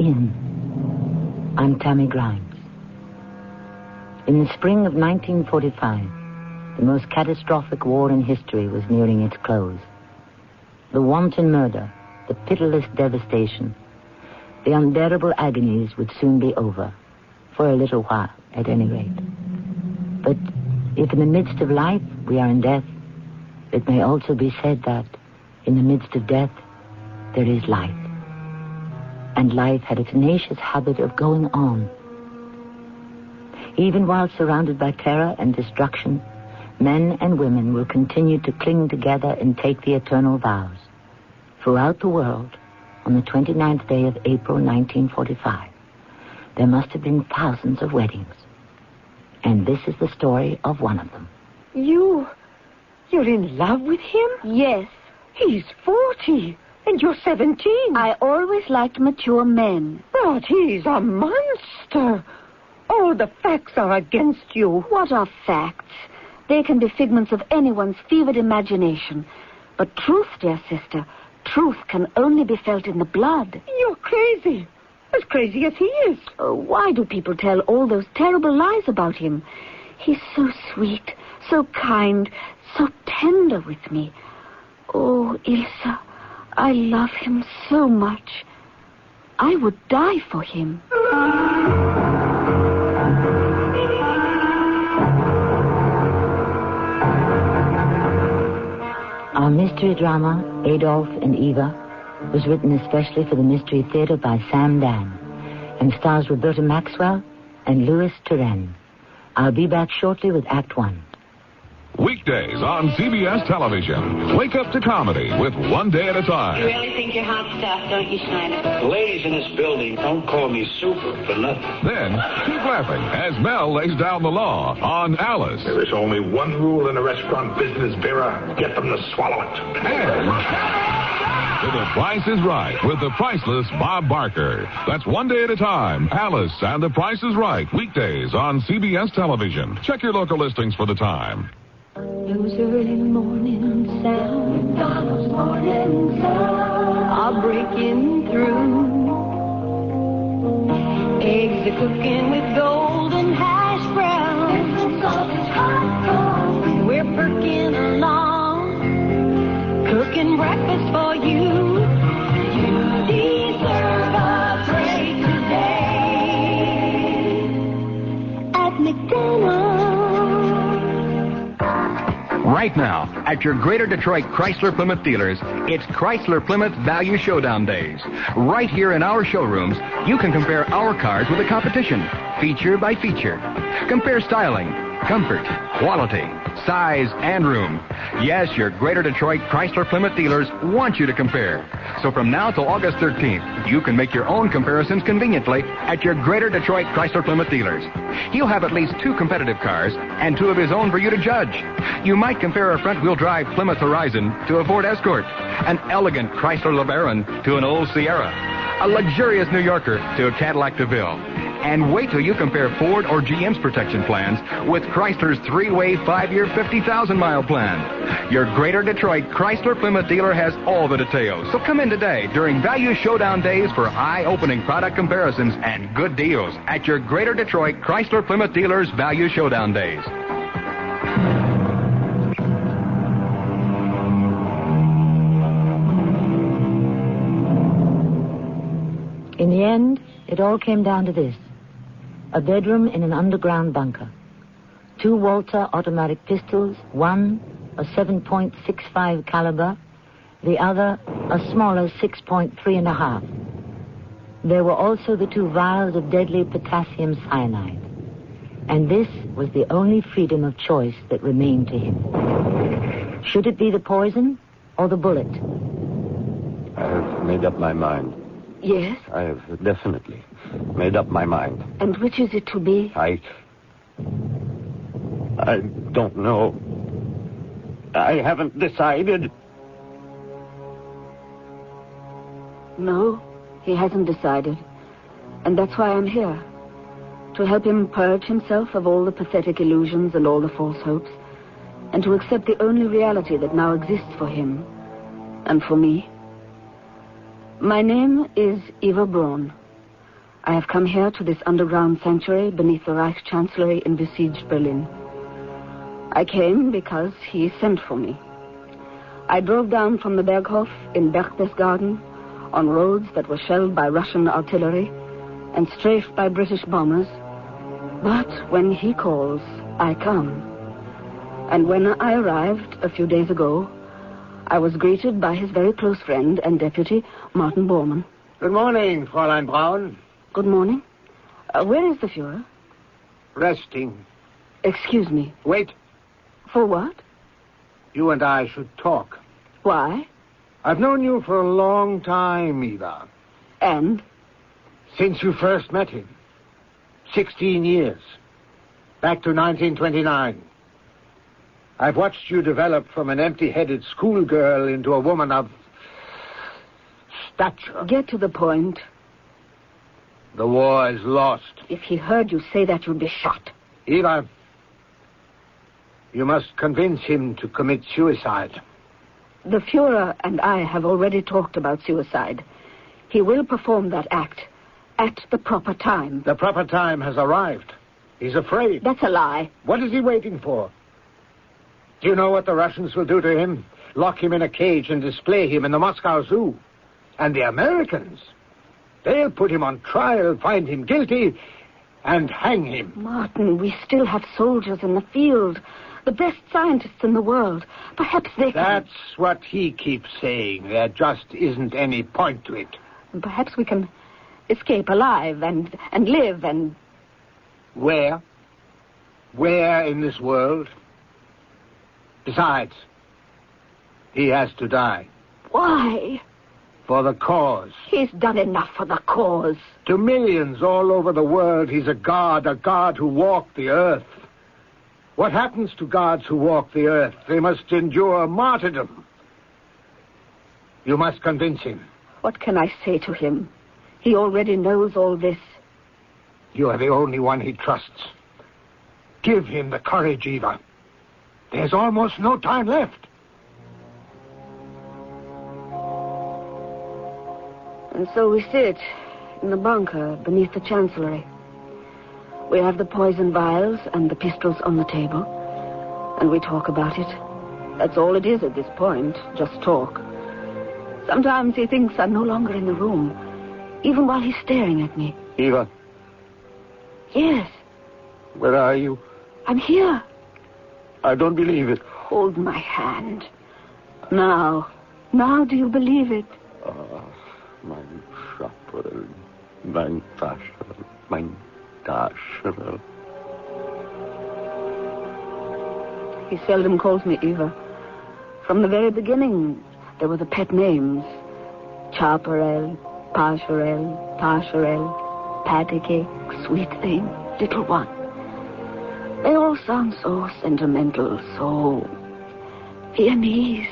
In. I'm Tammy Grimes. In the spring of 1945, the most catastrophic war in history was nearing its close. The wanton murder, the pitiless devastation, the unbearable agonies would soon be over, for a little while, at any rate. But if in the midst of life we are in death, it may also be said that in the midst of death, there is life. And life had a tenacious habit of going on. Even while surrounded by terror and destruction, men and women will continue to cling together and take the eternal vows. Throughout the world, on the 29th day of April 1945, there must have been thousands of weddings. And this is the story of one of them. You're in love with him? Yes. He's 40, and you're 17. I always liked mature men. But he's a monster. All the facts are against you. What are facts? They can be figments of anyone's fevered imagination. But truth, dear sister, truth can only be felt in the blood. You're crazy. As crazy as he is. Why do people tell all those terrible lies about him? He's so sweet, so kind, so tender with me. Oh, Ilsa, I love him so much. I would die for him. Our mystery drama, Adolf and Eva, was written especially for the Mystery Theater by Sam Dan and stars Roberta Maxwell and Louis Turenne. I'll be back shortly with Act 1. Weekdays on CBS television. Wake up to comedy with One Day at a Time. You really think you're hot stuff, don't you, Schneider? The ladies in this building don't call me super for nothing. Then, keep laughing as Mel lays down the law on Alice. There is only one rule in the restaurant business, Vera. Get them to swallow it. And To The Price is Right with the priceless Bob Barker. That's One Day at a Time. Alice and The Price is Right. Weekdays on CBS television. Check your local listings for the time. Those early morning sounds, those morning sounds are breaking through. Eggs are cooking with golden hash browns. We're perking along, cooking breakfast for you. You deserve a break today at McDonald's. Right now, at your Greater Detroit Chrysler Plymouth dealers, it's Chrysler Plymouth Value Showdown Days. Right here in our showrooms, you can compare our cars with the competition, feature by feature. Compare styling, comfort, quality, size, and room. Yes, your Greater Detroit Chrysler Plymouth dealers want you to compare. So from now till August 13th, you can make your own comparisons conveniently at your Greater Detroit Chrysler Plymouth dealers. He'll have at least 2 competitive cars and 2 of his own for you to judge. You might compare a front-wheel drive Plymouth Horizon to a Ford Escort, an elegant Chrysler LeBaron to an old Sierra, a luxurious New Yorker to a Cadillac DeVille. And wait till you compare Ford or GM's protection plans with Chrysler's 3-way 5-year 50,000-mile plan. Your Greater Detroit Chrysler Plymouth dealer has all the details. So come in today during Value Showdown Days for eye-opening product comparisons and good deals at your Greater Detroit Chrysler Plymouth dealers' Value Showdown Days. In the end, it all came down to this. A bedroom in an underground bunker. 2 Walter automatic pistols, one a 7.65 caliber, the other a smaller 6.3.5. There were also the 2 vials of deadly potassium cyanide. And this was the only freedom of choice that remained to him. Should it be the poison or the bullet? I have made up my mind. Yes? I have definitely made up my mind. And which is it to be? I don't know. I haven't decided. No, he hasn't decided. And that's why I'm here. To help him purge himself of all the pathetic illusions and all the false hopes. And to accept the only reality that now exists for him. And for me. My name is Eva Braun. I have come here to this underground sanctuary beneath the Reich Chancellery in besieged Berlin. I came because he sent for me. I drove down from the Berghof in Berchtesgaden on roads that were shelled by Russian artillery and strafed by British bombers. But when he calls, I come. And when I arrived a few days ago, I was greeted by his very close friend and deputy, Martin Bormann. Good morning, Fräulein Braun. Good morning. Where is the Fuhrer? Resting. Excuse me. Wait. For what? You and I should talk. Why? I've known you for a long time, Eva. And? Since you first met him. 16 years. Back to 1929. I've watched you develop from an empty-headed schoolgirl into a woman of stature. Get to the point. The war is lost. If he heard you say that, you'd be shot. Eva, you must convince him to commit suicide. The Fuhrer and I have already talked about suicide. He will perform that act at the proper time. The proper time has arrived. He's afraid. That's a lie. What is he waiting for? Do you know what the Russians will do to him? Lock him in a cage and display him in the Moscow Zoo. And the Americans, they'll put him on trial, find him guilty, and hang him. Martin, we still have soldiers in the field. The best scientists in the world. Perhaps they can... That's what he keeps saying. There just isn't any point to it. Perhaps we can escape alive and live and... Where? Where in this world? Besides, he has to die. Why? For the cause. He's done enough for the cause. To millions all over the world, he's a god who walked the earth. What happens to gods who walk the earth? They must endure martyrdom. You must convince him. What can I say to him? He already knows all this. You are the only one he trusts. Give him the courage, Eva. There's almost no time left. And so we sit in the bunker beneath the chancellery. We have the poison vials and the pistols on the table, and we talk about it. That's all it is at this point, just talk. Sometimes he thinks I'm no longer in the room, even while he's staring at me. Eva? Yes. Where are you? I'm here. I don't believe it. Hold my hand. Now do you believe it? Mein Schöpfer, mein Tascher, mein Tascher. He seldom calls me Eva. From the very beginning, there were the pet names. Chaparel, Pascherel, Tascherel, Patty Cake, Sweet Thing, Little One. They all sound so sentimental, so Viennese.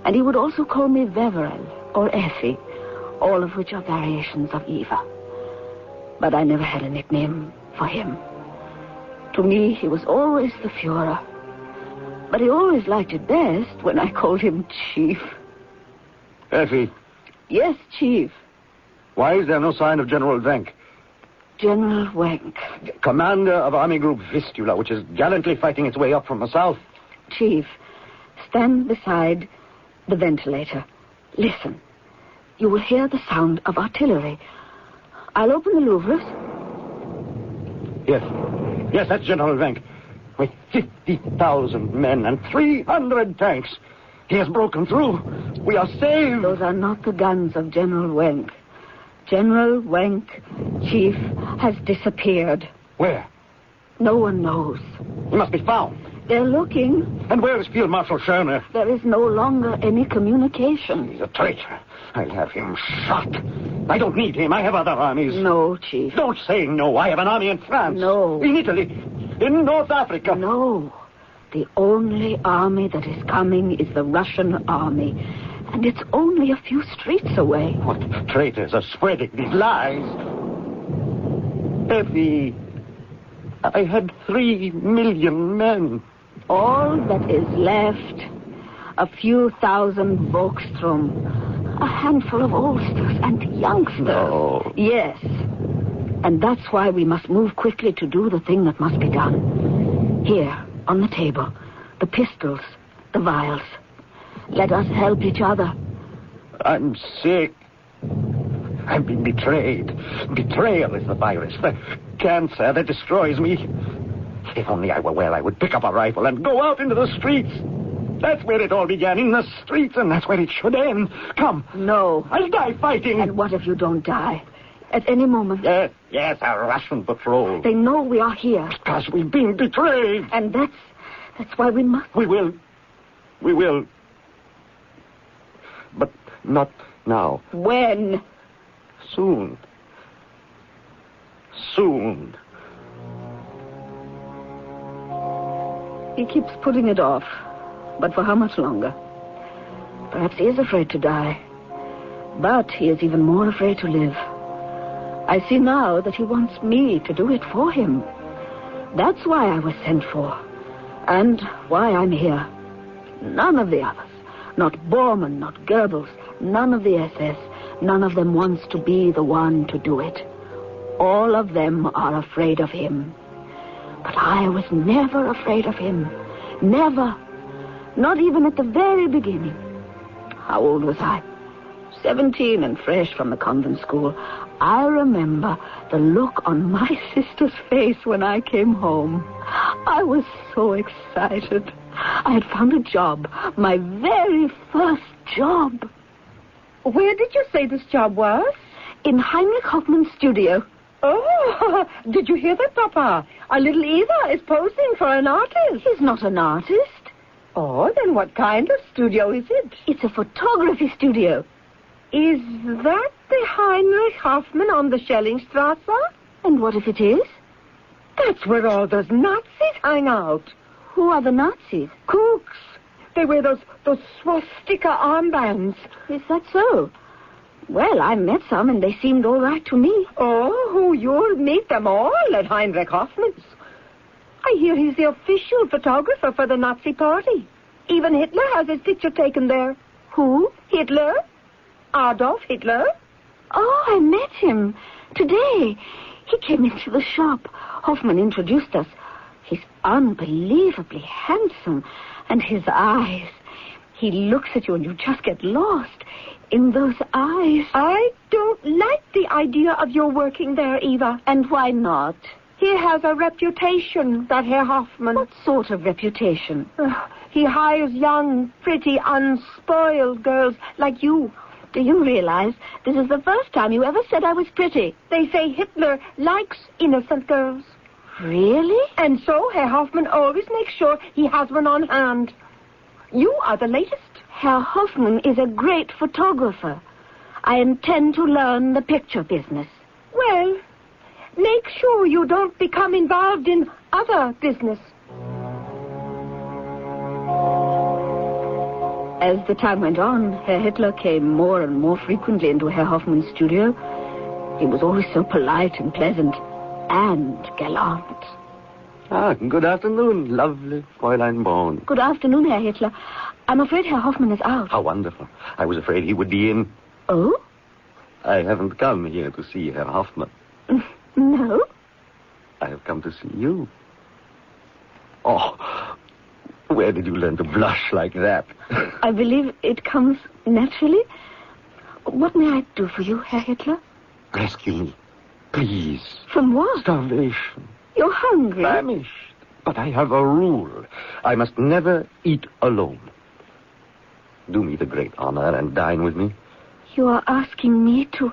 And he would also call me Veverel or Effie, all of which are variations of Eva. But I never had a nickname for him. To me, he was always the Fuhrer. But he always liked it best when I called him Chief. Effie. Yes, Chief. Why is there no sign of General Wenck? General Wenck. Commander of Army Group Vistula, which is gallantly fighting its way up from the south. Chief, stand beside the ventilator. Listen. You will hear the sound of artillery. I'll open the louvres. Yes, that's General Wenck. With 50,000 men and 300 tanks. He has broken through. We are saved. Those are not the guns of General Wenck. General Wenck, Chief, has disappeared. Where? No one knows. He must be found. They're looking. And where is Field Marshal Schörner? There is no longer any communication. He's a traitor. I'll have him shot. I don't need him. I have other armies. No, Chief. Don't say no. I have an army in France. No. In Italy. In North Africa. No. The only army that is coming is the Russian army. And it's only a few streets away. What traitors are spreading these lies? Effie, I had 3 million men. All that is left, a few thousand Volkstrom, a handful of oldsters and youngsters. No. Yes, And that's why we must move quickly to do the thing that must be done. Here, on the table, the pistols, the vials. Let us help each other. I'm sick. I've been betrayed. Betrayal is the virus, the cancer that destroys me. If only I were well, I would pick up a rifle and go out into the streets. That's where it all began, in the streets, and that's where it should end. Come. No. I'll die fighting. And what if you don't die? At any moment. Yes, a Russian patrol. They know we are here. Because we've been betrayed. And that's why we must. We will. But not now. When? Soon. He keeps putting it off. But for how much longer? Perhaps he is afraid to die. But he is even more afraid to live. I see now that he wants me to do it for him. That's why I was sent for. And why I'm here. None of the others. Not Bormann, not Goebbels, none of the SS. None of them wants to be the one to do it. All of them are afraid of him. But I was never afraid of him. Never. Not even at the very beginning. How old was I? 17 and fresh from the convent school. I remember the look on my sister's face when I came home. I was so excited. I had found a job. My very first job. Where did you say this job was? In Heinrich Hoffmann's studio. Oh, did you hear that, Papa? Our little Eva is posing for an artist. He's not an artist. Oh, then what kind of studio is it? It's a photography studio. Is that the Heinrich Hoffmann on the Schellingstrasse? And what if it is? That's where all those Nazis hang out. Who are the Nazis? Kooks. They wear those swastika armbands. Is that so? Well, I met some and they seemed all right to me. Oh, you'll meet them all at Heinrich Hoffmann's. I hear he's the official photographer for the Nazi party. Even Hitler has his picture taken there. Who? Hitler. Adolf Hitler. Oh, I met him today. He came into the shop. Hoffmann introduced us. He's unbelievably handsome. And his eyes. He looks at you and you just get lost in those eyes. I don't like the idea of your working there, Eva. And why not? He has a reputation, that Herr Hoffmann. What sort of reputation? He hires young, pretty, unspoiled girls like you. Do you realize this is the first time you ever said I was pretty? They say Hitler likes innocent girls. Really? And so Herr Hoffmann always makes sure he has one on hand. You are the latest. Herr Hoffmann is a great photographer. I intend to learn the picture business. Well, make sure you don't become involved in other business. As the time went on, Herr Hitler came more and more frequently into Herr Hoffmann's studio. He was always so polite and pleasant and gallant. Good afternoon, lovely Fräulein Braun. Good afternoon, Herr Hitler. I'm afraid Herr Hoffmann is out. How wonderful. I was afraid he would be in. Oh? I haven't come here to see Herr Hoffmann. No? I have come to see you. Oh, where did you learn to blush like that? I believe it comes naturally. What may I do for you, Herr Hitler? Rescue me, please. From what? Starvation. You're hungry. Famished. But I have a rule. I must never eat alone. Do me the great honor and dine with me. You are asking me to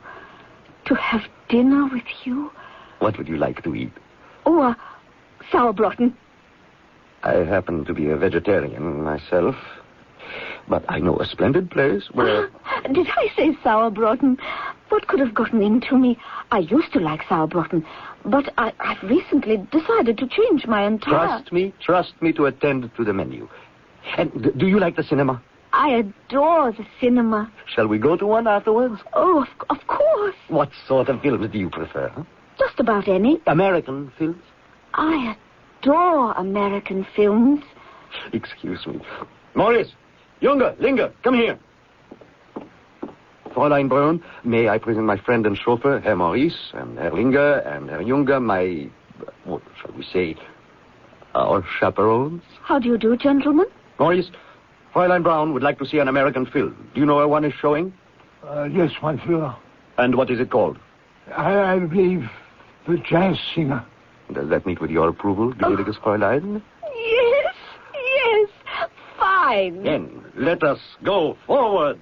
have dinner with you? What would you like to eat? Oh, sauerbraten. I happen to be a vegetarian myself, but I know a splendid place where... Did I say sauerbraten? What could have gotten into me? I used to like sauerbraten, but I've recently decided to change my entire... Trust me to attend to the menu. And do you like the cinema? I adore the cinema. Shall we go to one afterwards? Oh, of course. What sort of films do you prefer? Huh? Just about any. American films? I adore American films. Excuse me. Morris, Junge, Linger, come here. Fräulein Brown, may I present my friend and chauffeur, Herr Maurice, and Herr Linger, and Herr Junger, my, what shall we say, our chaperones? How do you do, gentlemen? Maurice, Fräulein Brown would like to see an American film. Do you know where one is showing? Yes, monsieur. And what is it called? I believe the jazz singer. Does that meet with your approval, gnädiges Fräulein? Yes. Fine. Then let us go forward.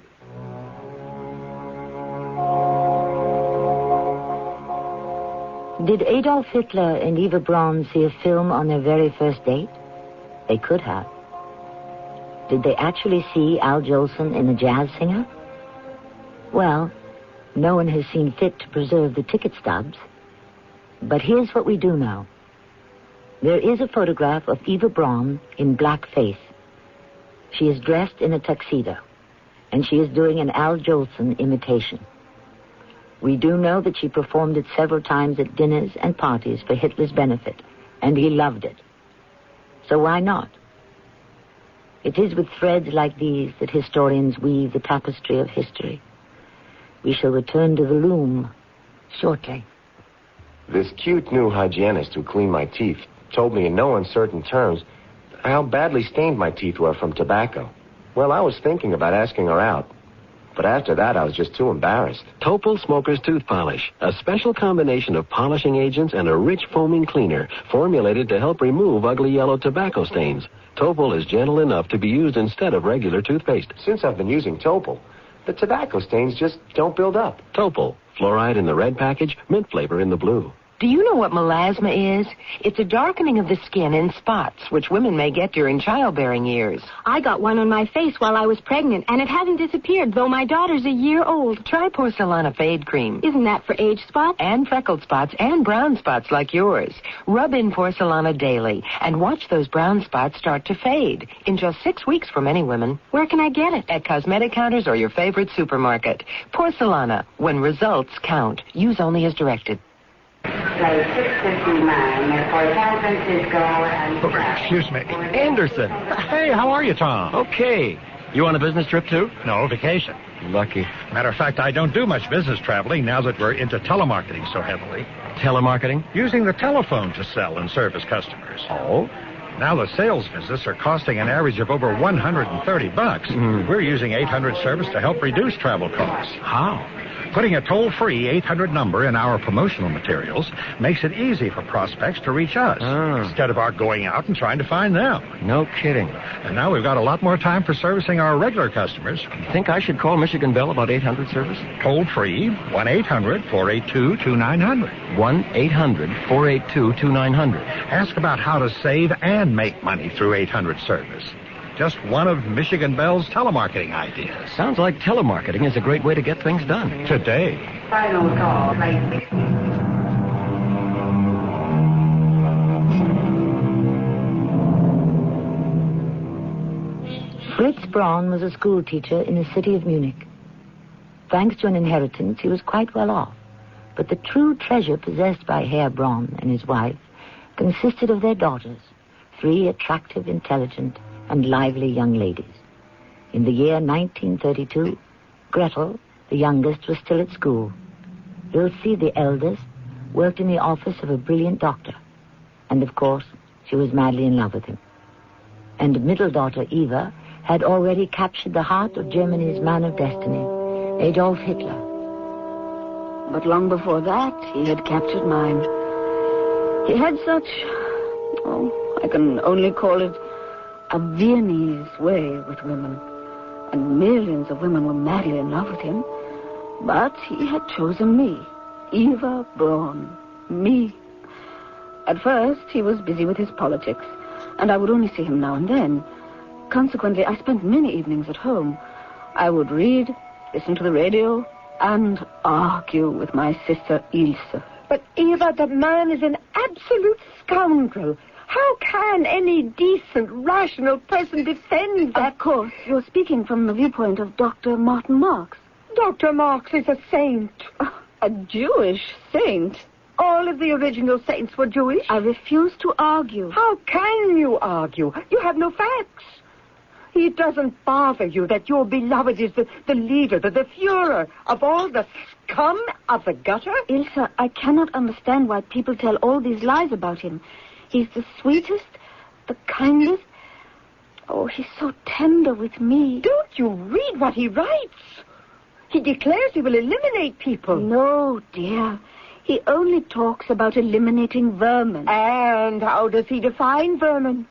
Did Adolf Hitler and Eva Braun see a film on their very first date? They could have. Did they actually see Al Jolson in The Jazz Singer? Well, no one has seen fit to preserve the ticket stubs. But here's what we do know. There is a photograph of Eva Braun in blackface. She is dressed in a tuxedo, and she is doing an Al Jolson imitation. We do know that she performed it several times at dinners and parties for Hitler's benefit, and he loved it. So why not? It is with threads like these that historians weave the tapestry of history. We shall return to the loom shortly. This cute new hygienist who cleaned my teeth told me in no uncertain terms how badly stained my teeth were from tobacco. Well, I was thinking about asking her out. But after that, I was just too embarrassed. Topol Smoker's Tooth Polish, a special combination of polishing agents and a rich foaming cleaner formulated to help remove ugly yellow tobacco stains. Topol is gentle enough to be used instead of regular toothpaste. Since I've been using Topol, the tobacco stains just don't build up. Topol, fluoride in the red package, mint flavor in the blue. Do you know what melasma is? It's a darkening of the skin in spots, which women may get during childbearing years. I got one on my face while I was pregnant, and it hasn't disappeared, though my daughter's a year old. Try Porcelana Fade Cream. Isn't that for age spots? And freckled spots and brown spots like yours. Rub in Porcelana daily and watch those brown spots start to fade in just 6 weeks for many women. Where can I get it? At cosmetic counters or your favorite supermarket. Porcelana, when results count. Use only as directed. Play 659 for San Francisco and... Excuse me. Anderson. Hey, how are you, Tom? Okay. You on a business trip, too? No, vacation. Lucky. Matter of fact, I don't do much business traveling now that we're into telemarketing so heavily. Telemarketing? Using the telephone to sell and service customers. Oh? Now the sales visits are costing an average of over $130. We're using 800 service to help reduce travel costs. How? Putting a toll-free 800 number in our promotional materials makes it easy for prospects to reach us instead of our going out and trying to find them. No kidding. And now we've got a lot more time for servicing our regular customers. You think I should call Michigan Bell about 800 service? Toll-free, 1-800-482-2900. 1-800-482-2900. Ask about how to save and make money through 800 service. Just one of Michigan Bell's telemarketing ideas. Sounds like telemarketing is a great way to get things done. Today. Final call, right? Fritz Braun was a school teacher in the city of Munich. Thanks to an inheritance, he was quite well off. But the true treasure possessed by Herr Braun and his wife consisted of their daughters, 3 attractive, intelligent, and lively young ladies. In the year 1932, Gretel, the youngest, was still at school. Ilse, the eldest, worked in the office of a brilliant doctor. And, of course, she was madly in love with him. And middle daughter, Eva, had already captured the heart of Germany's man of destiny, Adolf Hitler. But long before that, he had captured mine. He had such, I can only call it a Viennese way with women. And millions of women were madly in love with him. But he had chosen me, Eva Braun, me. At first, he was busy with his politics, and I would only see him now and then. Consequently, I spent many evenings at home. I would read, listen to the radio, and argue with my sister Ilse. But, Eva, the man is an absolute scoundrel. How can any decent, rational person defend that? Of course, you're speaking from the viewpoint of Dr. Martin Marx. Dr. Marx is a saint. A Jewish saint? All of the original saints were Jewish. I refuse to argue. How can you argue? You have no facts. It doesn't bother you that your beloved is the leader, the Führer of all the scum of the gutter? Ilsa, I cannot understand why people tell all these lies about him. He's the sweetest, the kindest. Oh, he's so tender with me. Don't you read what he writes? He declares he will eliminate people. No, dear. He only talks about eliminating vermin. And how does he define vermin?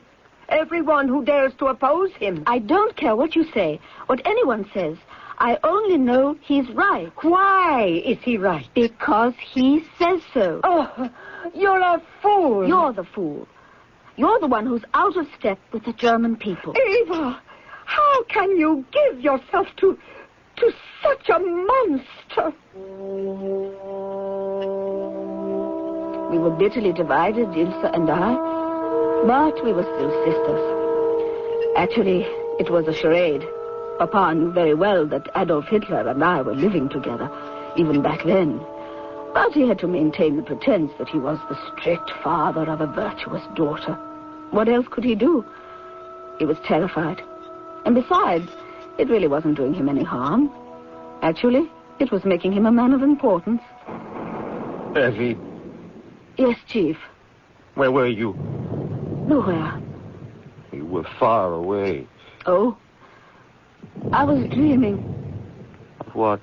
Everyone who dares to oppose him. I don't care what you say, what anyone says. I only know he's right. Why is he right? Because he says so. Oh, you're a fool. You're the fool. You're the one who's out of step with the German people. Eva, how can you give yourself to such a monster? We were bitterly divided, Ilsa and I, but we were still sisters. Actually, it was a charade. Papa knew very well that Adolf Hitler and I were living together, even back then. But he had to maintain the pretense that he was the strict father of a virtuous daughter. What else could he do? He was terrified. And besides, it really wasn't doing him any harm. Actually, it was making him a man of importance. Effie. Yes, Chief. Where were you? Nowhere. You were far away. Oh? I was dreaming. Of what?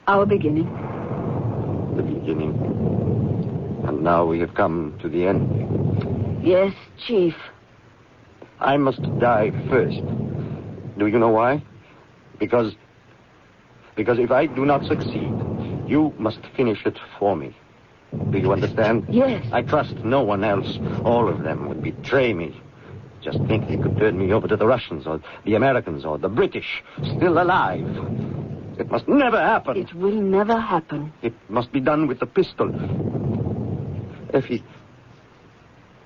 Our beginning. The beginning. And now we have come to the end. Yes, Chief. I must die first. Do you know why? Because if I do not succeed, you must finish it for me. Do you understand? Yes. I trust no one else. All of them would betray me. Just think they could turn me over to the Russians or the Americans or the British, still alive. It must never happen. It will never happen. It must be done with the pistol. Effie,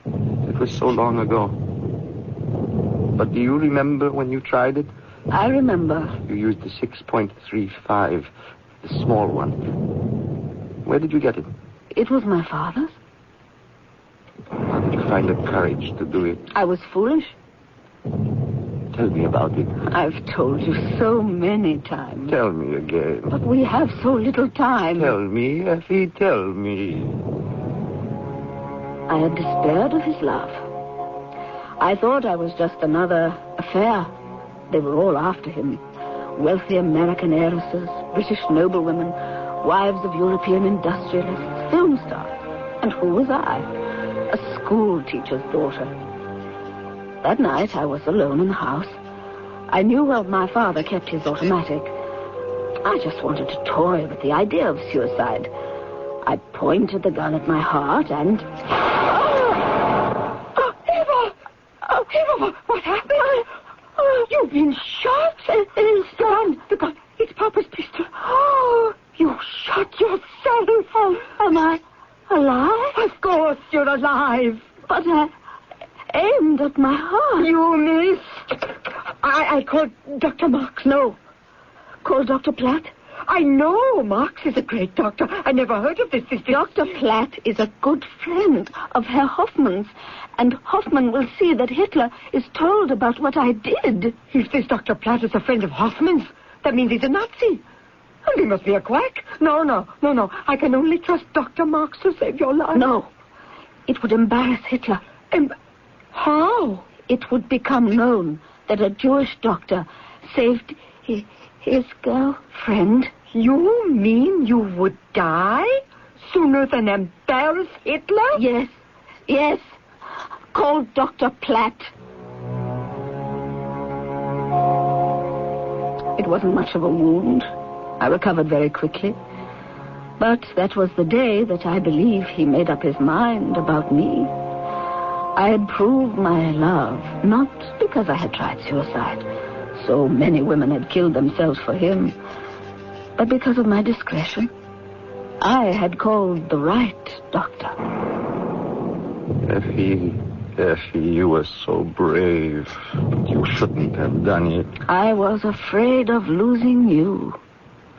it was so long ago. But do you remember when you tried it? I remember. You used the 6.35, the small one. Where did you get it? It was my father's. How did you find the courage to do it? I was foolish. Tell me about it. I've told you so many times. Tell me again. But we have so little time. Tell me, Effie, tell me. I had despaired of his love. I thought I was just another affair. They were all after him. Wealthy American heiresses, British noblewomen, wives of European industrialists, film stars. And who was I? A school teacher's daughter. That night, I was alone in the house. I knew where my father kept his automatic. I just wanted to toy with the idea of suicide. I pointed the gun at my heart and... Eva, what happened? You've been shot. The gun. It's Papa's pistol. Oh, you shot yourself. Am I alive? Of course you're alive. But I aimed at my heart. You missed. I called Dr. Marx. No. Call Dr. Platt? I know. Marx is a great doctor. I never heard of this. Dr. Platt is a good friend of Herr Hoffman's. And Hoffman will see that Hitler is told about what I did. If this Dr. Platt is a friend of Hoffman's, that means he's a Nazi. And he must be a quack. No. I can only trust Dr. Marx to save your life. No. It would embarrass Hitler. How? It would become known that a Jewish doctor saved his girlfriend. You mean you would die sooner than embarrass Hitler? Yes. Call Dr. Platt. It wasn't much of a wound. I recovered very quickly. But that was the day that I believe he made up his mind about me. I had proved my love, not because I had tried suicide. So many women had killed themselves for him. But because of my discretion. I had called the right doctor. Effie, you were so brave. You shouldn't have done it. I was afraid of losing you.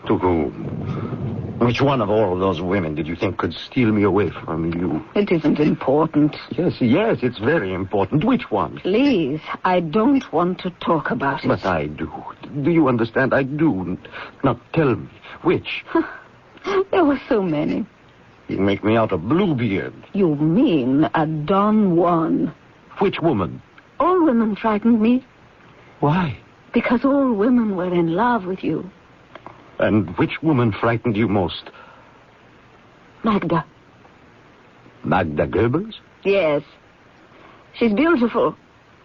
To whom? Which one of all of those women did you think could steal me away from you? It isn't important. Yes, it's very important. Which one? Please, I don't want to talk about it. But I do. Do you understand? I do. Now tell me, which? There were so many. You make me out a Bluebeard. You mean a Don Juan. Which woman? All women frightened me. Why? Because all women were in love with you. And which woman frightened you most? Magda. Magda Goebbels? Yes. She's beautiful.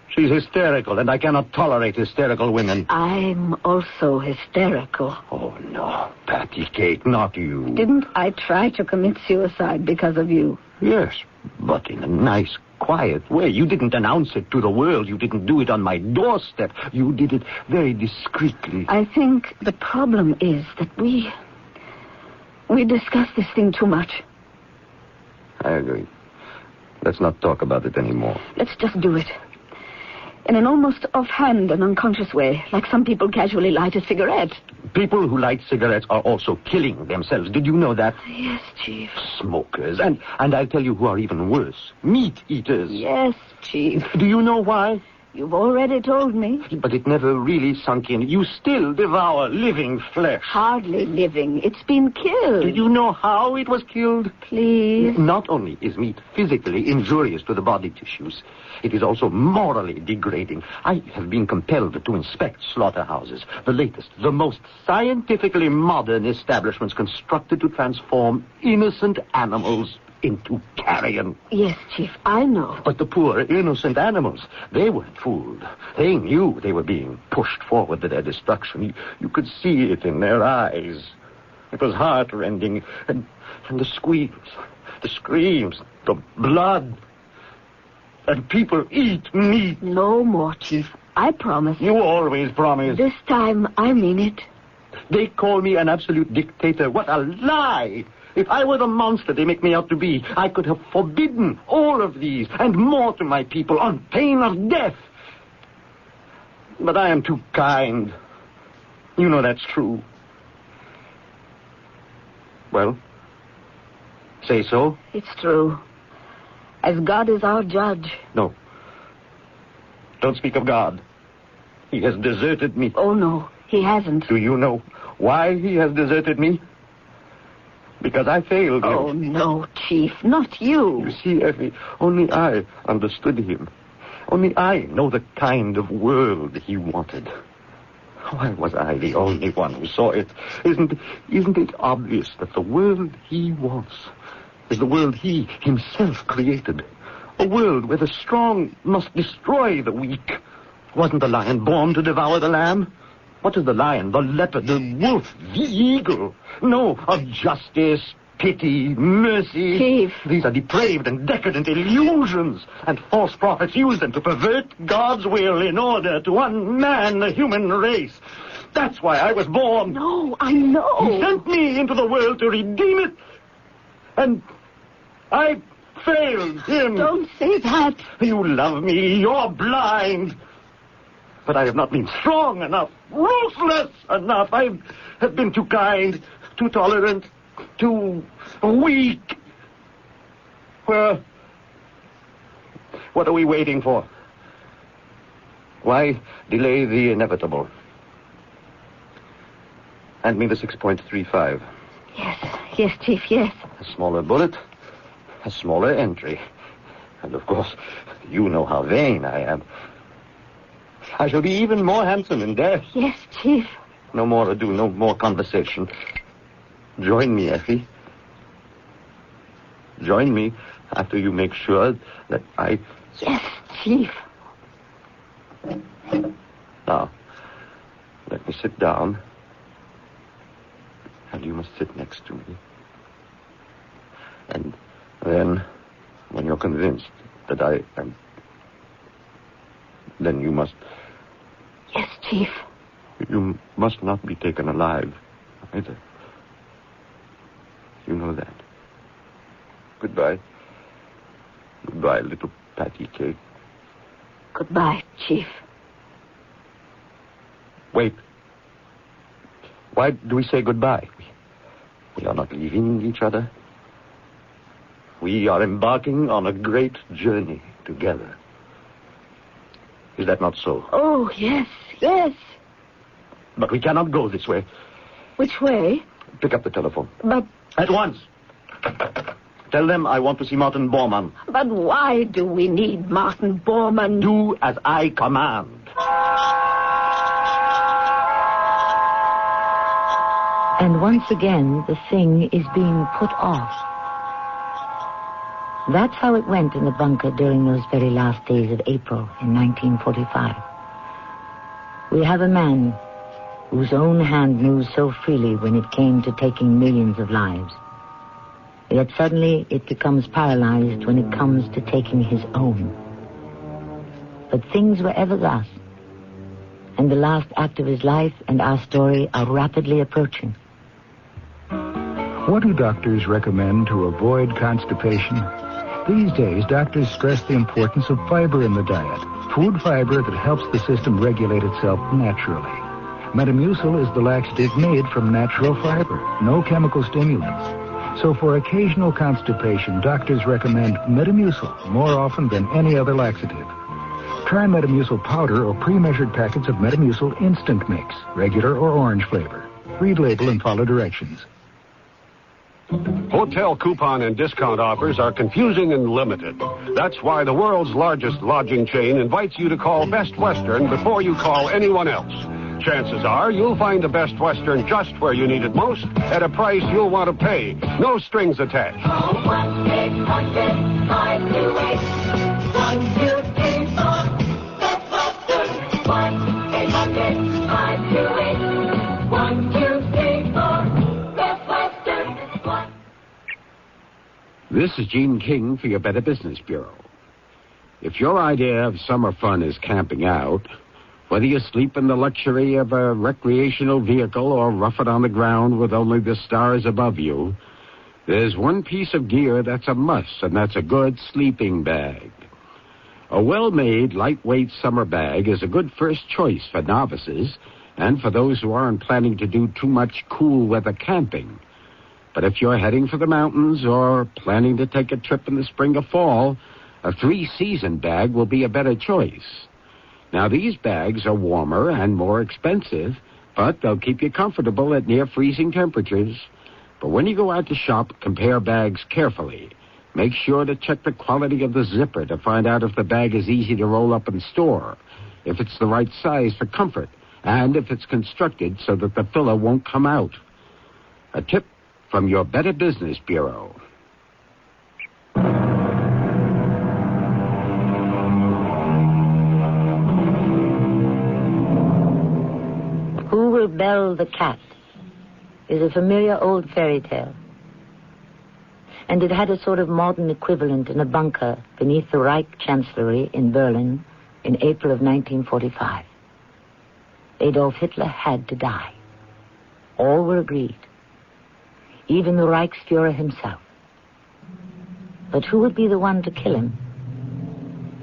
She's hysterical, and I cannot tolerate hysterical women. I'm also hysterical. Oh, no, Patty Cake, not you. Didn't I try to commit suicide because of you? Yes, but in a nice, quiet way. You didn't announce it to the world. You didn't do it on my doorstep. You did it very discreetly. I think the problem is that we discuss this thing too much. I agree. Let's not talk about it anymore. Let's just do it. In an almost offhand and unconscious way, like some people casually light a cigarette. People who light cigarettes are also killing themselves. Did you know that? Yes, Chief. Smokers. And I'll tell you who are even worse. Meat eaters. Yes, Chief. Do you know why? You've already told me. But it never really sunk in. You still devour living flesh. Hardly living. It's been killed. Do you know how it was killed? Please. Not only is meat physically injurious to the body tissues, it is also morally degrading. I have been compelled to inspect slaughterhouses, the latest, the most scientifically modern establishments constructed to transform innocent animals into carrion. Yes, Chief, I know. But the poor, innocent animals, they weren't fooled. They knew they were being pushed forward to their destruction. You could see it in their eyes. It was heart-rending. And the squeals, the screams, the blood. And people eat meat. No more, Chief. I promise. You always promise. This time, I mean it. They call me an absolute dictator. What a lie! If I were the monster they make me out to be, I could have forbidden all of these and more to my people on pain of death. But I am too kind. You know that's true. Well, say so. It's true. As God is our judge. No. Don't speak of God. He has deserted me. Oh, no, he hasn't. Do you know why he has deserted me? Because I failed him. Oh, no, Chief, not you. You see, Effie, only I understood him. Only I know the kind of world he wanted. Why was I the only one who saw it? Isn't it obvious that the world he wants is the world he himself created? A world where the strong must destroy the weak. Wasn't the lion born to devour the lamb? What is the lion, the leopard, the wolf, the eagle? No, of justice, pity, mercy. Chief. These are depraved and decadent illusions, and false prophets use them to pervert God's will in order to unman the human race. That's why I was born. No, I know. He sent me into the world to redeem it, and I failed him. Don't say that. You love me. You're blind. But I have not been strong enough, ruthless enough. I have been too kind, too tolerant, too weak. Well, what are we waiting for? Why delay the inevitable? Hand me the 6.35. Yes, Chief, yes. A smaller bullet, a smaller entry. And, of course, you know how vain I am. I shall be even more handsome in death. Yes, Chief. No more ado, no more conversation. Join me, Effie. Join me after you make sure that I... Yes, Chief. Now, let me sit down. And you must sit next to me. And then, when you're convinced that I am... Then you must... Yes, Chief. You must not be taken alive, either. You know that. Goodbye. Goodbye, little patty cake. Goodbye, Chief. Wait. Why do we say goodbye? We are not leaving each other. We are embarking on a great journey together. Is that not so? Oh, yes, yes. But we cannot go this way. Which way? Pick up the telephone. But... At once. Tell them I want to see Martin Bormann. But why do we need Martin Bormann? Do as I command. And once again, the thing is being put off. That's how it went in the bunker during those very last days of April in 1945. We have a man whose own hand moves so freely when it came to taking millions of lives. Yet suddenly it becomes paralyzed when it comes to taking his own. But things were ever thus. And the last act of his life and our story are rapidly approaching. What do doctors recommend to avoid constipation? These days, doctors stress the importance of fiber in the diet. Food fiber that helps the system regulate itself naturally. Metamucil is the laxative made from natural fiber, no chemical stimulants. So for occasional constipation, doctors recommend Metamucil more often than any other laxative. Try Metamucil powder or pre-measured packets of Metamucil instant mix, regular or orange flavor. Read label and follow directions. Hotel coupon and discount offers are confusing and limited. That's why the world's largest lodging chain invites you to call Best Western before you call anyone else. Chances are you'll find the Best Western just where you need it most at a price you'll want to pay. No strings attached. Call 1-800-528-1234. Best Western. 1-800-528-1234. Best Western. This is Gene King for your Better Business Bureau. If your idea of summer fun is camping out, whether you sleep in the luxury of a recreational vehicle or rough it on the ground with only the stars above you, there's one piece of gear that's a must, and that's a good sleeping bag. A well-made, lightweight summer bag is a good first choice for novices and for those who aren't planning to do too much cool weather camping. But if you're heading for the mountains or planning to take a trip in the spring or fall, a three-season bag will be a better choice. Now, these bags are warmer and more expensive, but they'll keep you comfortable at near freezing temperatures. But when you go out to shop, compare bags carefully. Make sure to check the quality of the zipper to find out if the bag is easy to roll up and store, if it's the right size for comfort, and if it's constructed so that the filler won't come out. A tip from your Better Business Bureau. Who Will Bell the Cat is a familiar old fairy tale. And it had a sort of modern equivalent in a bunker beneath the Reich Chancellery in Berlin in April of 1945. Adolf Hitler had to die. All were agreed. Even the Reichsfuhrer himself. But who would be the one to kill him?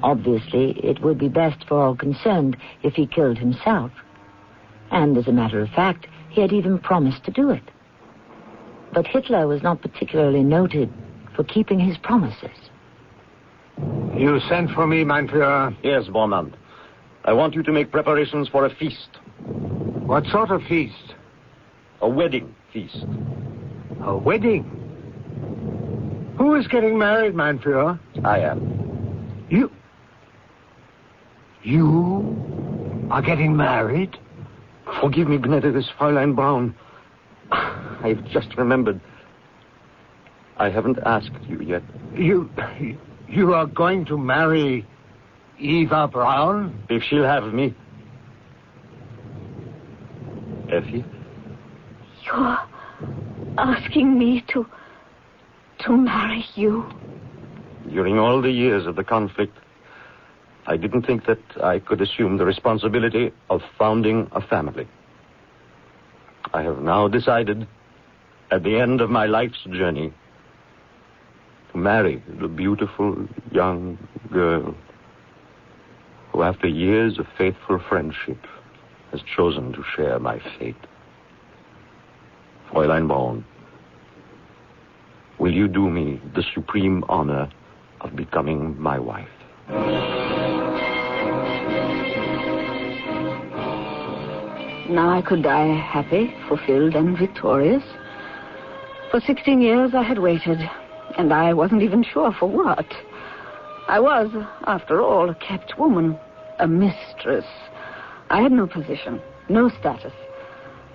Obviously, it would be best for all concerned if he killed himself. And as a matter of fact, he had even promised to do it. But Hitler was not particularly noted for keeping his promises. You sent for me, mein Führer? Yes, Bormann. I want you to make preparations for a feast. What sort of feast? A wedding feast. A wedding? Who is getting married, mein Führer? I am. You are getting married? Forgive me, gnädiges Fräulein Brown. I've just remembered. I haven't asked you yet. You are going to marry Eva Braun? If she'll have me. Effie? You're asking me to marry you? During all the years of the conflict, I didn't think that I could assume the responsibility of founding a family. I have now decided, at the end of my life's journey, to marry the beautiful young girl who, after years of faithful friendship, has chosen to share my fate. Fräulein Braun, will you do me the supreme honor of becoming my wife? Now I could die happy, fulfilled, and victorious. For 16 years I had waited, and I wasn't even sure for what. I was, after all, a kept woman, a mistress. I had no position, no status.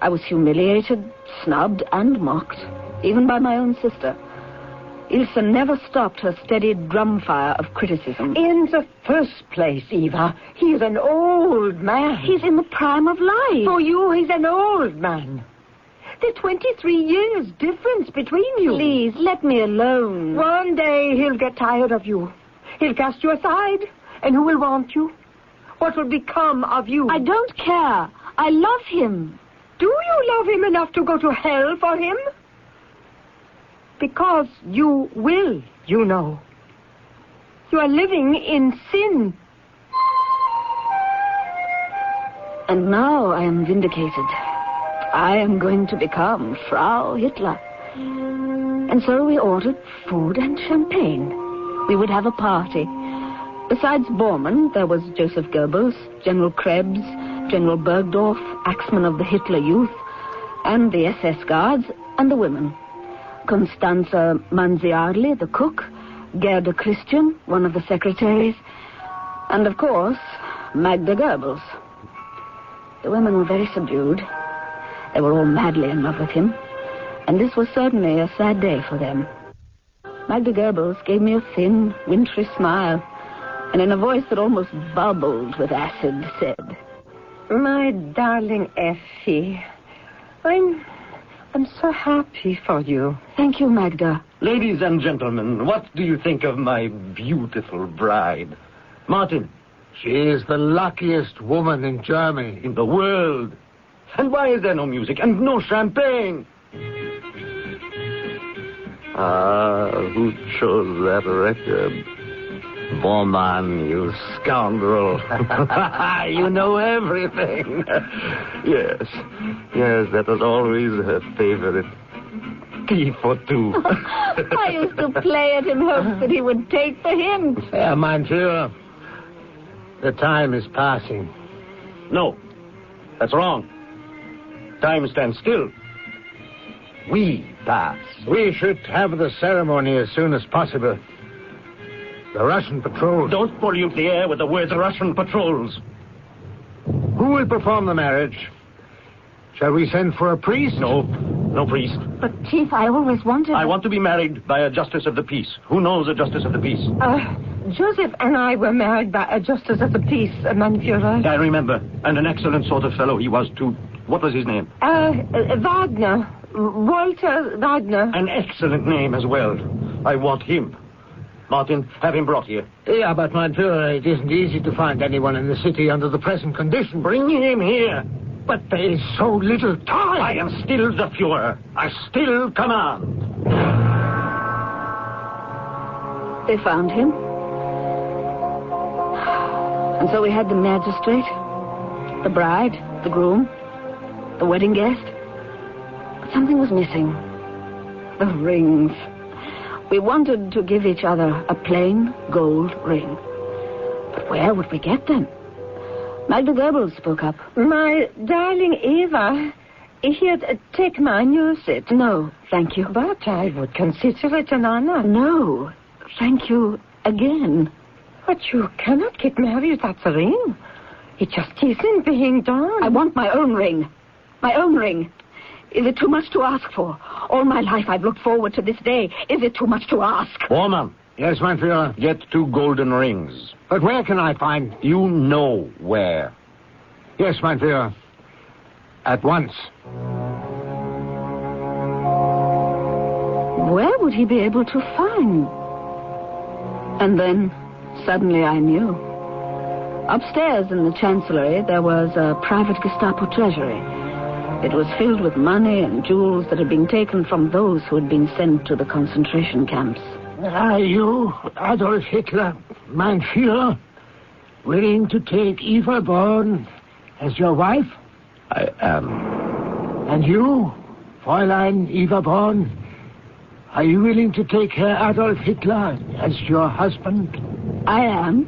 I was humiliated, snubbed, and mocked, even by my own sister. Ilse never stopped her steady drumfire of criticism. In the first place, Eva, he's an old man. He's in the prime of life. For you, he's an old man. There's 23 years difference between you. Please, let me alone. One day he'll get tired of you. He'll cast you aside. And who will want you? What will become of you? I don't care. I love him. Do you love him enough to go to hell for him? Because you will, you know. You are living in sin. And now I am vindicated. I am going to become Frau Hitler. And so we ordered food and champagne. We would have a party. Besides Bormann, there was Joseph Goebbels, General Krebs, General Bergdorf, axeman of the Hitler Youth, and the SS guards, and the women. Constanza Manziarli, the cook, Gerda Christian, one of the secretaries, and, of course, Magda Goebbels. The women were very subdued. They were all madly in love with him, and this was certainly a sad day for them. Magda Goebbels gave me a thin, wintry smile, and in a voice that almost bubbled with acid said, My darling Effie, I'm so happy for you. Thank you, Magda. Ladies and gentlemen, what do you think of my beautiful bride? Martin. She is the luckiest woman in Germany. In the world. And why is there no music and no champagne? Who chose that record? Bormann, you scoundrel. You know everything. Yes, that was always her favorite. T for two. I used to play it in hopes that he would take the hint. Yeah, mein Führer, the time is passing. No, that's wrong. Time stands still. We pass. We should have the ceremony as soon as possible. The Russian patrols. Don't pollute the air with the words Russian patrols. Who will perform the marriage? Shall we send for a priest? No priest. But, Chief, I always wanted... I want to be married by a justice of the peace. Who knows a justice of the peace? Joseph and I were married by a justice of the peace, mein Führer. I remember. And an excellent sort of fellow he was, too. What was his name? Wagner. Walter Wagner. An excellent name as well. I want him. Martin, have him brought here. Yeah, but, mein Führer, it isn't easy to find anyone in the city under the present condition. Bring him here. But there is so little time. I am still the Führer. I still command. They found him. And so we had the magistrate, the bride, the groom, the wedding guest. But something was missing. The rings. We wanted to give each other a plain gold ring. But where would we get them? Magda Goebbels spoke up. My darling Eva, here, take mine, use it. No, thank you. But I would consider it an honor. No, thank you again. But you cannot get married without the ring. It just isn't being done. I want my own ring. My own ring. Is it too much to ask for? All my life I've looked forward to this day. Is it too much to ask? Bormann. Yes, mein Führer. Get 2 golden rings. But where can I find... You know where. Yes, mein Führer. At once. Where would he be able to find? And then, suddenly I knew. Upstairs in the chancellery, there was a private Gestapo treasury. It was filled with money and jewels that had been taken from those who had been sent to the concentration camps. Are you, Adolf Hitler, mein Führer, willing to take Eva Braun as your wife? I am. And you, Fräulein Eva Braun, Are you willing to take Adolf Hitler as your husband? I am.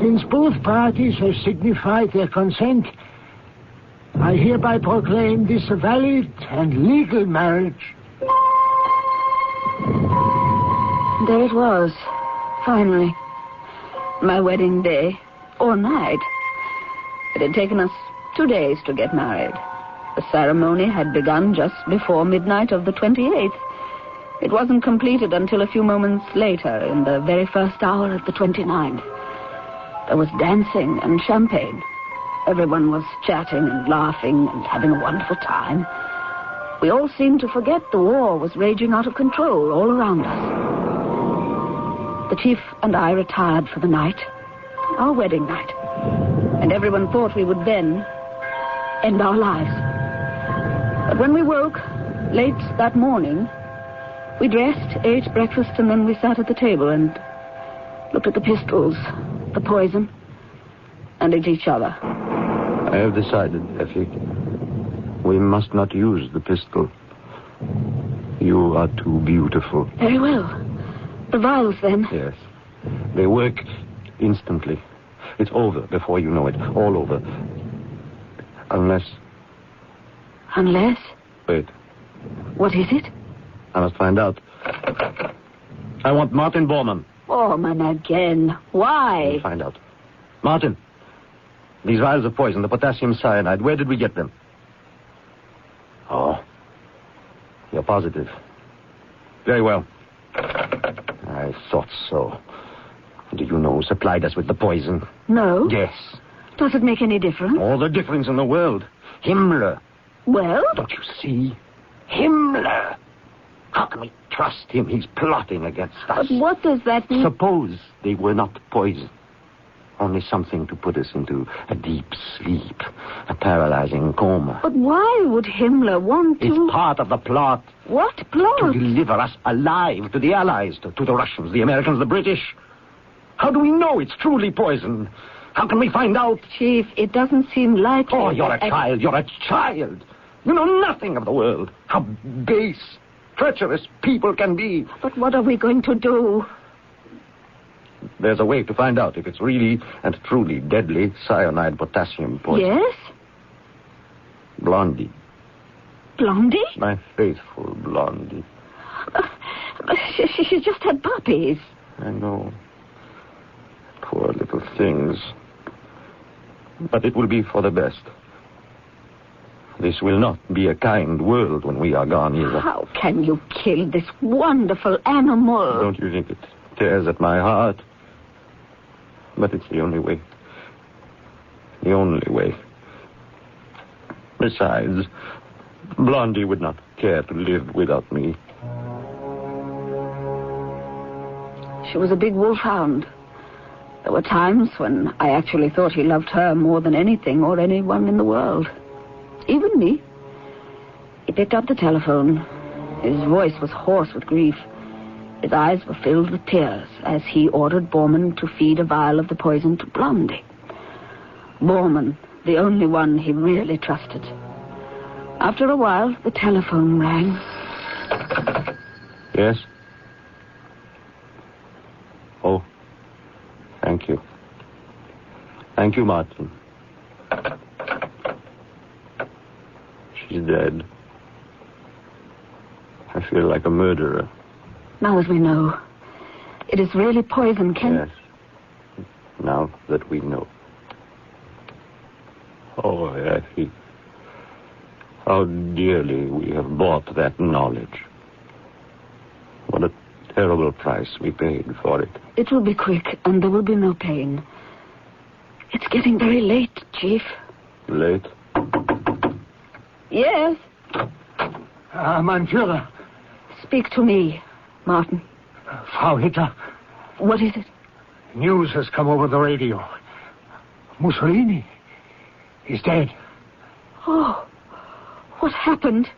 Since both parties have signified their consent, I hereby proclaim this a valid and legal marriage. There it was, finally. My wedding day, or night. It had taken us 2 days to get married. The ceremony had begun just before midnight of the 28th. It wasn't completed until a few moments later, in the very first hour of the 29th. There was dancing and champagne. Everyone was chatting and laughing and having a wonderful time. We all seemed to forget the war was raging out of control all around us. The chief and I retired for the night, our wedding night, and everyone thought we would then end our lives. But when we woke, late that morning, we dressed, ate breakfast, and then we sat at the table and looked at the pistols, the poison, and at each other. I have decided, Effie. We must not use the pistol. You are too beautiful. Very well. The vials, then? Yes. They work instantly. It's over before you know it. All over. Unless... Unless? Wait. What is it? I must find out. I want Martin Bormann. Bormann again. Why? I'll find out. Martin, these vials of poison, the potassium cyanide, where did we get them? Oh. You're positive. Very well. I thought so. Do you know who supplied us with the poison? No. Yes. Does it make any difference? All the difference in the world. Himmler. Well? Don't you see? Himmler. How can we trust him? He's plotting against us. But what does that mean? Suppose they were not poison. Only something to put us into a deep sleep, a paralyzing coma. But why would Himmler want to... It's part of the plot. What plot? To deliver us alive to the Allies, to the Russians, the Americans, the British. How do we know it's truly poison? How can we find out? Chief, it doesn't seem likely. Oh, you're a child. You're a child. You know nothing of the world. How base, treacherous people can be. But what are we going to do? There's a way to find out if it's really and truly deadly cyanide potassium poison. Yes? Blondie. Blondie? My faithful Blondie. She just had puppies. I know. Poor little things. But it will be for the best. This will not be a kind world when we are gone either. How can you kill this wonderful animal? Don't you think it tears at my heart? But it's the only way. The only way. Besides, Blondie would not care to live without me. She was a big wolfhound. There were times when I actually thought he loved her more than anything or anyone in the world. Even me. He picked up the telephone. His voice was hoarse with grief. His eyes were filled with tears as he ordered Bormann to feed a vial of the poison to Blondie. Bormann, the only one he really trusted. After a while, the telephone rang. Yes? Oh, thank you. Thank you, Martin. She's dead. I feel like a murderer. Now that we know, it is really poison, Ken. Yes. Now that we know. Oh, Effie. How dearly we have bought that knowledge. What a terrible price we paid for it. It will be quick, and there will be no pain. It's getting very late, Chief. Late? Yes? Mein Führer. Speak to me, Martin. Frau Hitler. What is it? News has come over the radio. Mussolini. He's dead. Oh, what happened?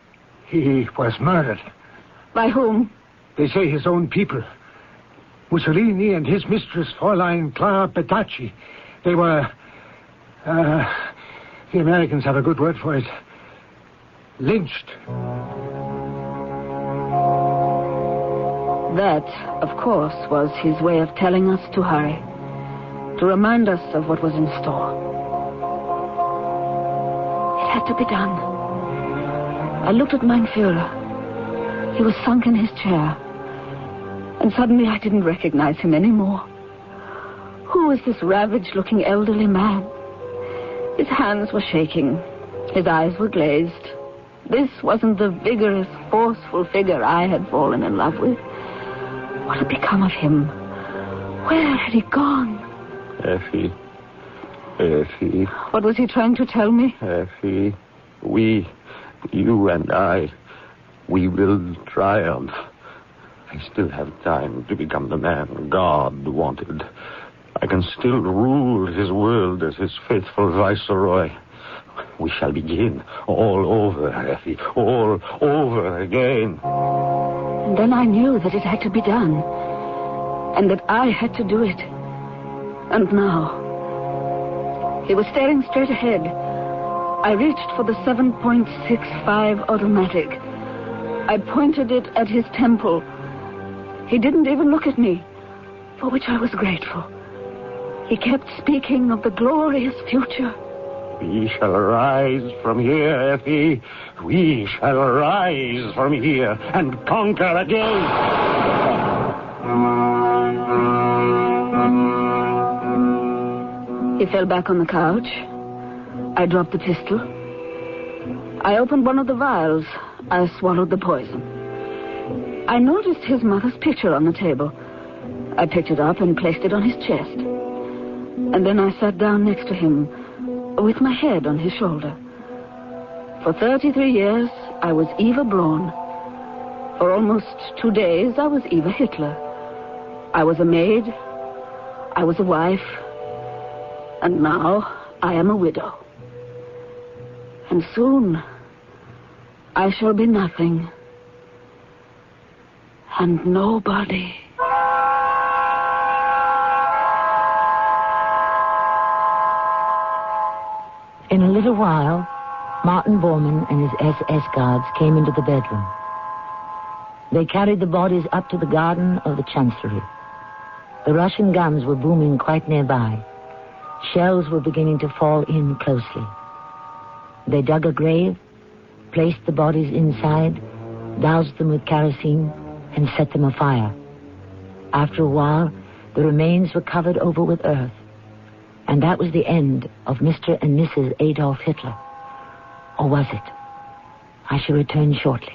He was murdered. By whom? They say his own people. Mussolini and his mistress, Fräulein Clara Petacci. They were... the Americans have a good word for it. Lynched. That, of course, was his way of telling us to hurry, to remind us of what was in store. It had to be done. I looked at mein Führer. He was sunk in his chair, and suddenly I didn't recognize him anymore. Who was this ravaged-looking elderly man? His hands were shaking. His eyes were glazed. This wasn't the vigorous, forceful figure I had fallen in love with. What had become of him? Where had he gone? Effie. What was he trying to tell me? Effie, you and I, we will triumph. I still have time to become the man God wanted. I can still rule his world as his faithful viceroy. We shall begin all over, Effie, all over again. And then I knew that it had to be done, and that I had to do it. And now, he was staring straight ahead. I reached for the 7.65 automatic. I pointed it at his temple. He didn't even look at me, for which I was grateful. He kept speaking of the glorious future. We shall rise from here, Effie. We shall rise from here and conquer again. He fell back on the couch. I dropped the pistol. I opened one of the vials. I swallowed the poison. I noticed his mother's picture on the table. I picked it up and placed it on his chest. And then I sat down next to him, with my head on his shoulder. For 33 years, I was Eva Braun. For almost 2 days, I was Eva Hitler. I was a maid. I was a wife. And now, I am a widow. And soon, I shall be nothing. And nobody. In a little while, Martin Bormann and his SS guards came into the bedroom. They carried the bodies up to the garden of the Chancellery. The Russian guns were booming quite nearby. Shells were beginning to fall in closely. They dug a grave, placed the bodies inside, doused them with kerosene, and set them afire. After a while, the remains were covered over with earth. And that was the end of Mr. and Mrs. Adolf Hitler. Or was it? I shall return shortly.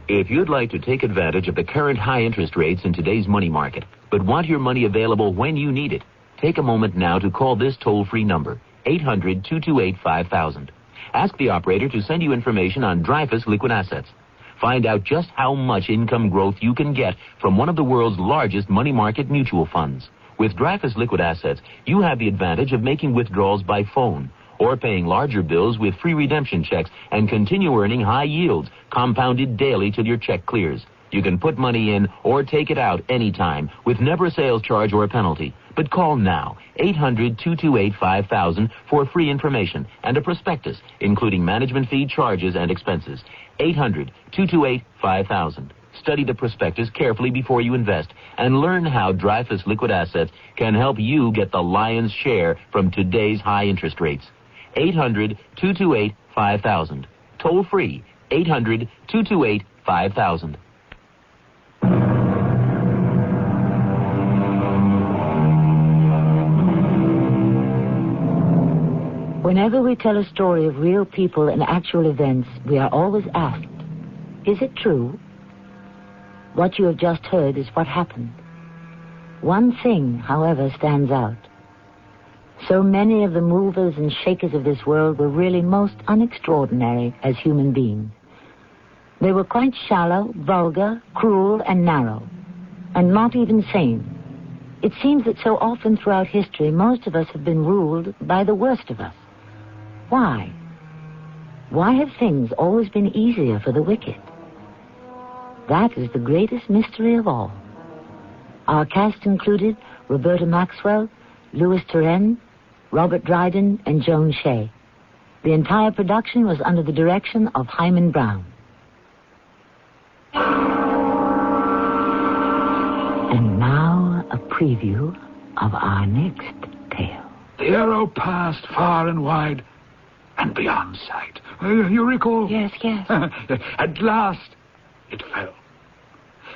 If you'd like to take advantage of the current high interest rates in today's money market, but want your money available when you need it, take a moment now to call this toll-free number, 800-228-5000. Ask the operator to send you information on Dreyfus Liquid Assets. Find out just how much income growth you can get from one of the world's largest money market mutual funds. With Dreyfus Liquid Assets, you have the advantage of making withdrawals by phone or paying larger bills with free redemption checks and continue earning high yields, compounded daily till your check clears. You can put money in or take it out anytime with never a sales charge or a penalty. But call now, 800-228-5000 for free information and a prospectus, including management fee, charges, and expenses. 800-228-5000. Study the prospectus carefully before you invest and learn how Dreyfus Liquid Assets can help you get the lion's share from today's high interest rates. 800-228-5000. Toll free, 800-228-5000. Whenever we tell a story of real people and actual events, we are always asked, is it true? What you have just heard is what happened. One thing, however, stands out. So many of the movers and shakers of this world were really most unextraordinary as human beings. They were quite shallow, vulgar, cruel, and narrow, and not even sane. It seems that so often throughout history, most of us have been ruled by the worst of us. Why? Why have things always been easier for the wicked? That is the greatest mystery of all. Our cast included Roberta Maxwell, Louis Turenne, Robert Dryden, and Joan Shea. The entire production was under the direction of Himan Brown. And now a preview of our next tale. The arrow passed far and wide and beyond sight. You recall? Yes. At last, it fell.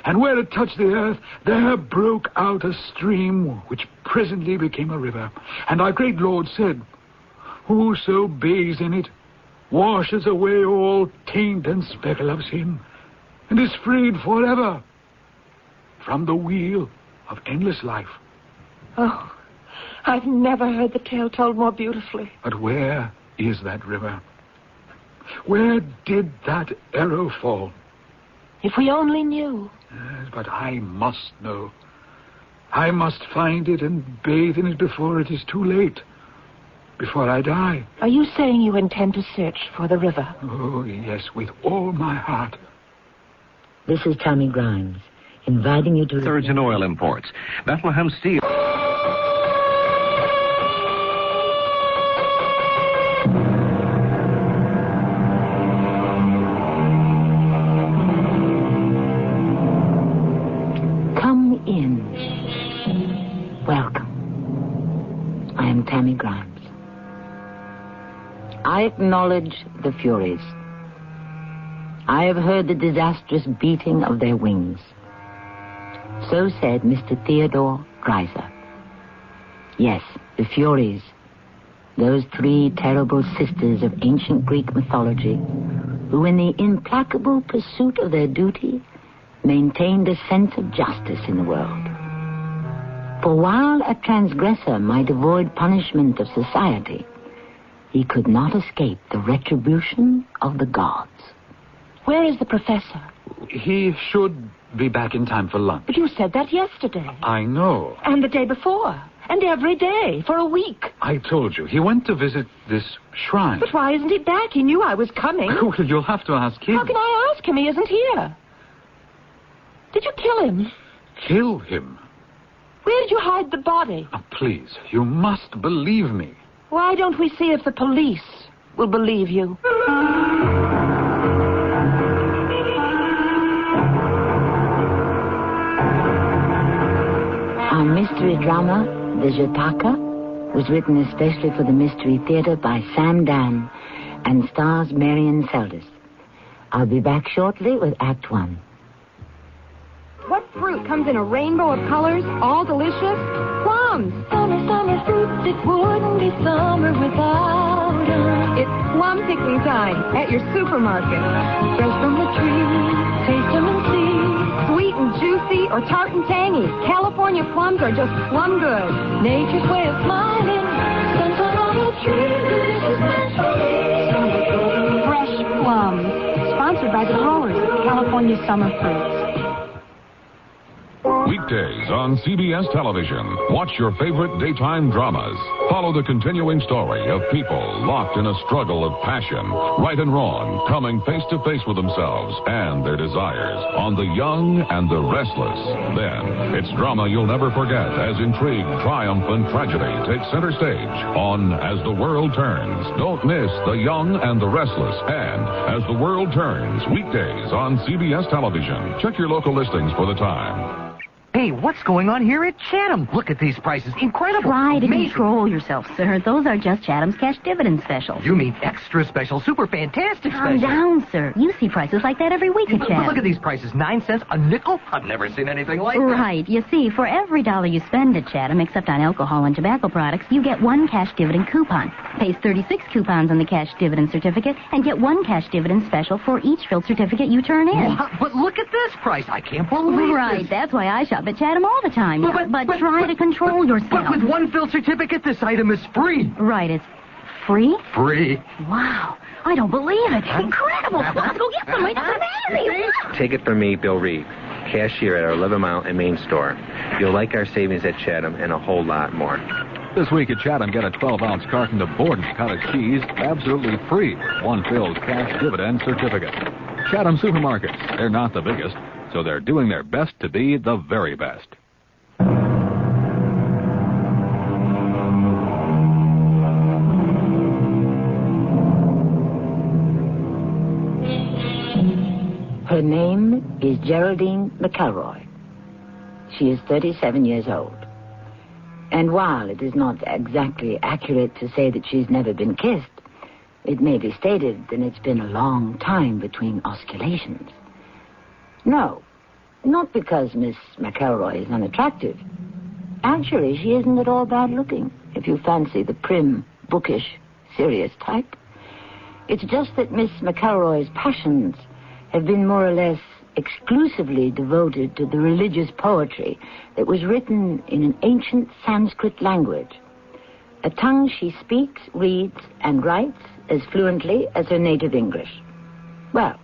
And where it touched the earth, there broke out a stream which presently became a river. And our great Lord said, whoso bathes in it washes away all taint and speckle of sin, and is freed forever from the wheel of endless life. Oh, I've never heard the tale told more beautifully. But where is that river? Where did that arrow fall? If we only knew. Yes, but I must know. I must find it and bathe in it before it is too late. Before I die. Are you saying you intend to search for the river? Oh, yes, with all my heart. This is Tammy Grimes, inviting you to... Surge in oil imports. Bethlehem Steel. Come in. Welcome. I am Tammy Grimes. I acknowledge the Furies. I have heard the disastrous beating of their wings. So said Mr. Theodore Dreiser. Yes, the Furies, those three terrible sisters of ancient Greek mythology, who in the implacable pursuit of their duty maintained a sense of justice in the world. For while a transgressor might avoid punishment of society, he could not escape the retribution of the gods. Where is the professor? He should be back in time for lunch. But you said that yesterday. I know. And the day before. And every day, for a week. I told you, he went to visit this shrine. But why isn't he back? He knew I was coming. Well, you'll have to ask him. How can I ask him? He isn't here. Did you kill him? Kill him? Where did you hide the body? Oh, please, you must believe me. Why don't we see if the police will believe you? Our mystery drama, The Jataka, was written especially for the Mystery Theater by Sam Dan and stars Marion Seldes. I'll be back shortly with Act One. What fruit comes in a rainbow of colors, all delicious? Plums. Summer fruit that wouldn't be summer without them. It's plum picking time at your supermarket. Fresh from the tree, taste them and see. Sweet and juicy or tart and tangy, California plums are just plum good. Nature's way of smiling, sunshine on the tree. Fresh plums. Sponsored by the growers of California summer fruits. Weekdays on CBS television. Watch your favorite daytime dramas. Follow the continuing story of people locked in a struggle of passion, right and wrong, coming face to face with themselves and their desires on The Young and the Restless. Then, it's drama you'll never forget as intrigue, triumph, and tragedy take center stage on As the World Turns. Don't miss The Young and the Restless and As the World Turns, weekdays on CBS television. Check your local listings for the time. Hey, what's going on here at Chatham? Look at these prices. Incredible. Try to control yourself, sir. Those are just Chatham's cash dividend specials. You mean extra special, super fantastic Calm special. down, sir. You see prices like that every week at But Chatham. look at these prices. 9 cents a nickel? I've never seen anything like that. Right. You see, for every $1 you spend at Chatham, except on alcohol and tobacco products, you get 1 cash dividend coupon. Paste 36 coupons on the cash dividend certificate and get 1 cash dividend special for each filled certificate you turn in. Wow, but look at this price. I can't believe Right. this. That's why I shop at Chatham all the time. But try to control yourself. But with 1 filled certificate, this item is free. Right. It's free? Free. Wow. I don't believe it. Incredible. Let's go get some right now. Take it from me, Bill Reed, cashier at our 11 Mile and Main store. You'll like our savings at Chatham and a whole lot more. This week at Chatham, get a 12-ounce carton of Borden cottage cheese absolutely free with 1 filled cash dividend certificate. Chatham supermarkets, they're not the biggest, so they're doing their best to be the very best. Her name is Geraldine McElroy. She is 37 years old. And while it is not exactly accurate to say that she's never been kissed, it may be stated that it's been a long time between osculations. No, not because Miss McElroy is unattractive. Actually, she isn't at all bad looking, if you fancy the prim, bookish, serious type. It's just that Miss McElroy's passions have been more or less exclusively devoted to the religious poetry that was written in an ancient Sanskrit language, a tongue she speaks, reads, and writes as fluently as her native English. Well,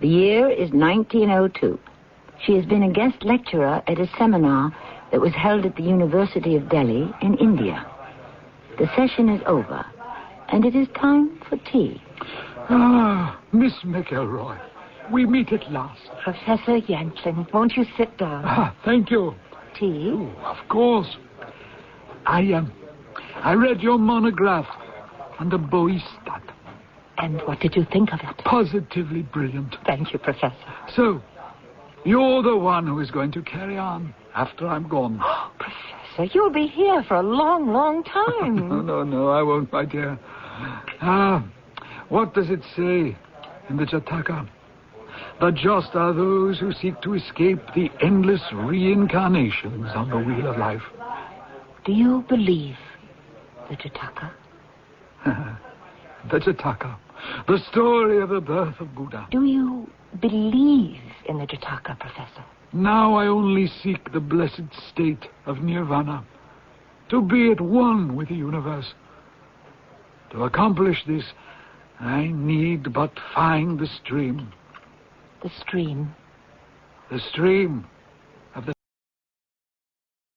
the year is 1902. She has been a guest lecturer at a seminar that was held at the University of Delhi in India. The session is over, and it is time for tea. Ah, Miss McElroy, we meet at last. Professor Yanchin, won't you sit down? Ah, thank you. Tea? Oh, of course. I read your monograph on the Boistat. And what did you think of it? Positively brilliant. Thank you, Professor. So, you're the one who is going to carry on after I'm gone. Professor, you'll be here for a long, long time. No, I won't, my dear. What does it say in the Jataka? The just are those who seek to escape the endless reincarnations on the wheel of life. Do you believe the Jataka? The Jataka. The story of the birth of Buddha. Do you believe in the Jataka, Professor? Now I only seek the blessed state of nirvana, to be at one with the universe. To accomplish this, I need but find the stream. The stream? The stream